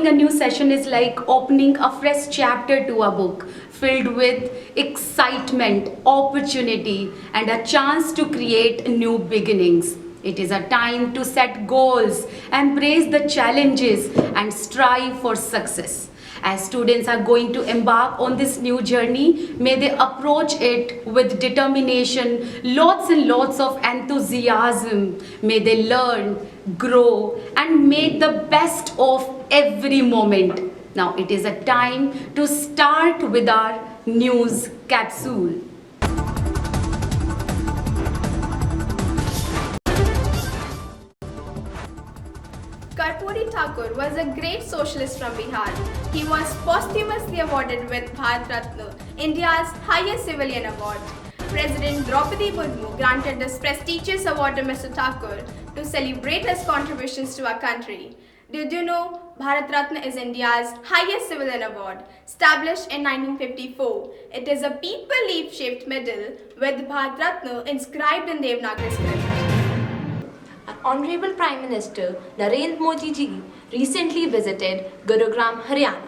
Joining a new session is like opening a fresh chapter to a book filled with excitement, opportunity, and a chance to create new beginnings. It is a time to set goals, embrace the challenges, and strive for success. As students are going to embark on this new journey, may they approach it with determination, lots and lots of enthusiasm. May they learn, grow, and make the best of every moment. Now it is a time to start with our news capsule. Karpuri Thakur was a great socialist from Bihar. He was posthumously awarded with Bharat Ratna, India's highest civilian award. President Draupadi Murmu granted this prestigious award to Mr. Thakur to celebrate his contributions to our country. Did you know Bharat Ratna is India's highest civilian award, established in 1954? It is a people leaf-shaped medal with Bharat Ratna inscribed in Devanagari script. Honorable Prime Minister Narendra Modi ji recently visited Gurugram, Haryana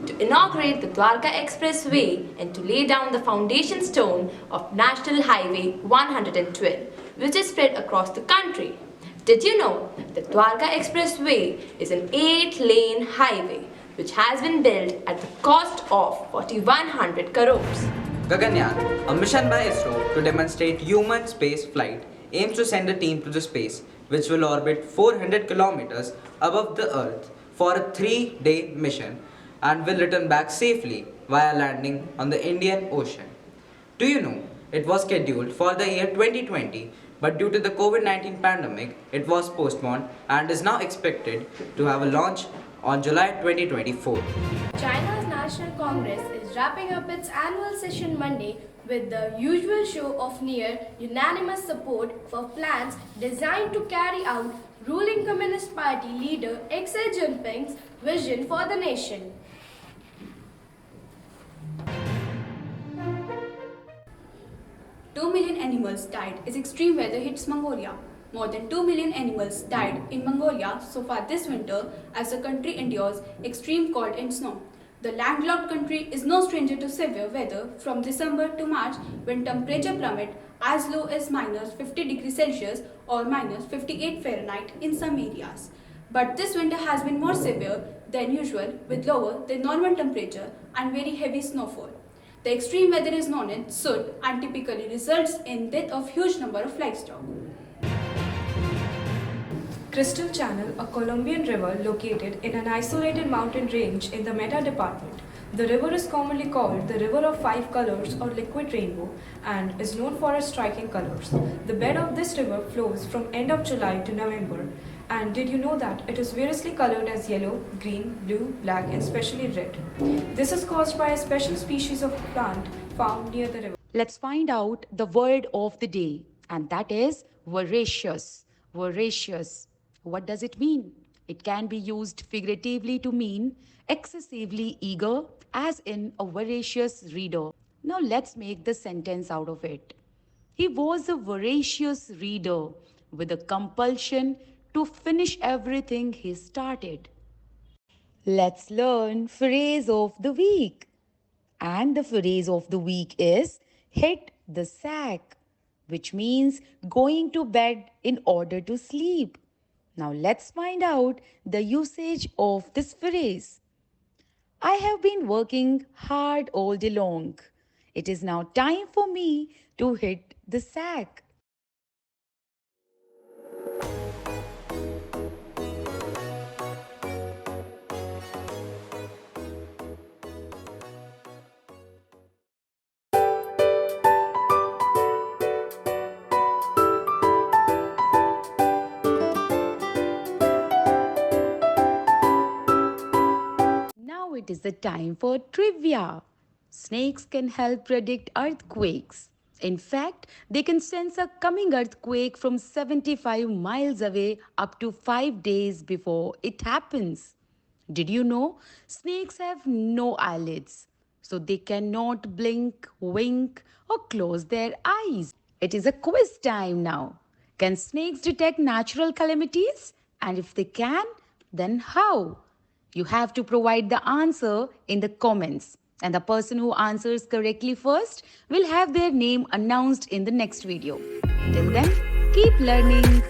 to inaugurate the Dwarka Expressway and to lay down the foundation stone of National Highway 112, which is spread across the country. Did you know that Dwarka Expressway is an 8-lane highway which has been built at the cost of 4100 crores? Gaganyaan, a mission by ISRO to demonstrate human space flight, aims to send a team to the space which will orbit 400 kilometers above the Earth for a 3-day mission and will return back safely via landing on the Indian Ocean. Do you know it was scheduled for the year 2020, but due to the COVID-19 pandemic, it was postponed and is now expected to have a launch on July 2024. China's National Congress is wrapping up its annual session Monday with the usual show of near unanimous support for plans designed to carry out ruling Communist Party leader Xi Jinping's vision for the nation. Two million animals died as extreme weather hits Mongolia. More than 2 million animals died in Mongolia so far this winter as the country endures extreme cold and snow. The landlocked country is no stranger to severe weather from December to March when temperature plummet as low as minus 50 degrees Celsius or minus 58 Fahrenheit in some areas. But this winter has been more severe than usual with lower than normal temperature and very heavy snowfall. The extreme weather is known as soot and typically results in death of huge number of livestock. Crystal Channel, a Colombian river located in an isolated mountain range in the Meta department. The river is commonly called the River of Five Colors or Liquid Rainbow and is known for its striking colors. The bed of this river flows from end of July to November. And did you know that it is variously colored as yellow, green, blue, black and especially red? This is caused by a special species of plant found near the river. Let's find out the word of the day, and that is voracious. Voracious. What does it mean? It can be used figuratively to mean excessively eager, as in a voracious reader. Now let's make the sentence out of it. He was a voracious reader with a compulsion to finish everything he started. Let's learn phrase of the week. And the phrase of the week is hit the sack, which means going to bed in order to sleep. Now let's find out the usage of this phrase. I have been working hard all day long. It is now time for me to hit the sack. Now it is the time for trivia. Snakes can help predict earthquakes. In fact, they can sense a coming earthquake from 75 miles away up to 5 days before it happens. Did you know snakes have no eyelids, so they cannot blink, wink, or close their eyes? It is a quiz time now. Can snakes detect natural calamities? And if they can, then how? You have to provide the answer in the comments. And the person who answers correctly first will have their name announced in the next video. Till then, keep learning.